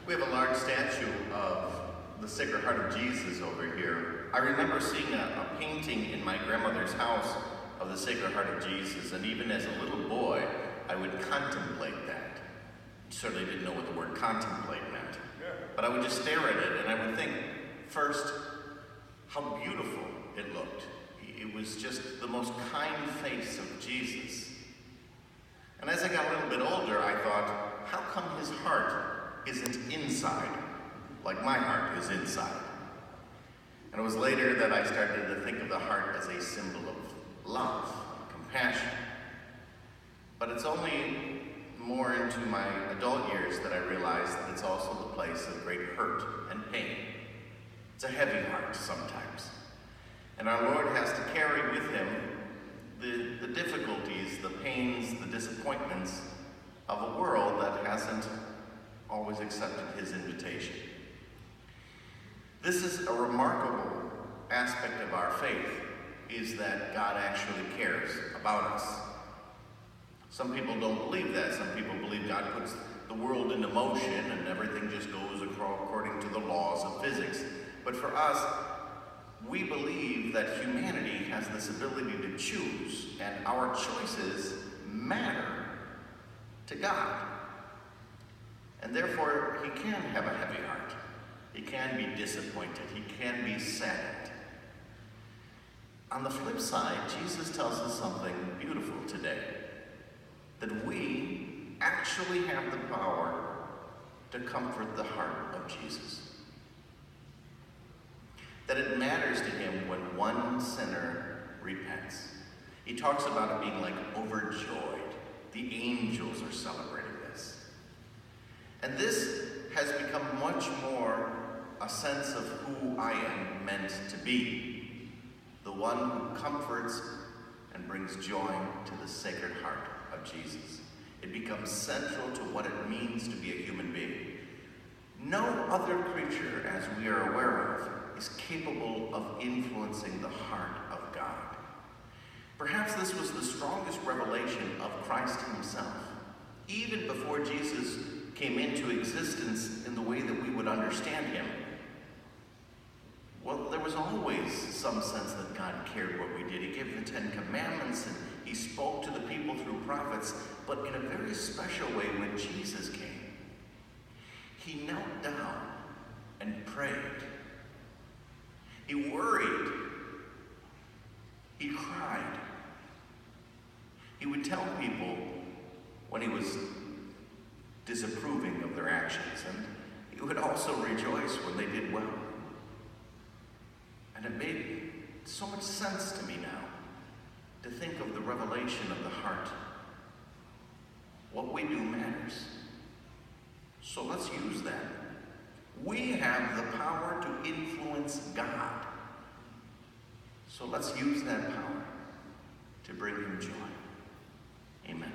We have a large statue of the Sacred Heart of Jesus over here. I remember seeing a painting in my grandmother's house of the Sacred Heart of Jesus, and even as a little boy, I would contemplate that. Certainly didn't know what the word contemplate meant, but I would just stare at it, and I would think, first, how beautiful it looked. It was just the most kind face of Jesus. And as I got a little bit older, I thought, how come his heart isn't inside, like my heart is inside? And it was later that I started to think of the heart as a symbol of love, compassion. But it's only more into my adult years that I realized that it's also the place of great hurt and pain. It's a heavy heart sometimes. And our Lord has to carry with him the difficulties, the pains, the disappointments of a world that hasn't always accepted his invitation. This is a remarkable aspect of our faith, is that God actually cares about us. Some people don't believe that. Some people believe God puts the world into motion and everything just goes according to the laws of physics. But for us, we believe that humanity has this ability to choose, and our choices matter to God. And therefore, he can have a heavy heart. He can be disappointed. He can be saddened. On the flip side, Jesus tells us something beautiful today, that we actually have the power to comfort the heart of Jesus. That it matters to him when one sinner repents. He talks about it being like overjoyed. The angels are celebrating this. And this has become much more a sense of who I am meant to be. The one who comforts and brings joy to the Sacred Heart of Jesus. It becomes central to what it means to be a human being. No other creature, as we are aware of, is capable of influencing the heart of God. Perhaps this was the strongest revelation of Christ himself, even before Jesus came into existence in the way that we would understand him. Well, there was always some sense that God cared what we did. He gave the Ten Commandments and he spoke to the people through prophets, but in a very special way when Jesus came. He knelt down and prayed. He worried. He cried. He would tell people when he was disapproving of their actions, and he would also rejoice when they did well. And it made so much sense to me now to think of the revelation of the heart. What we do matters. So let's use that. We have the power to influence God. So let's use that power to bring him joy. Amen.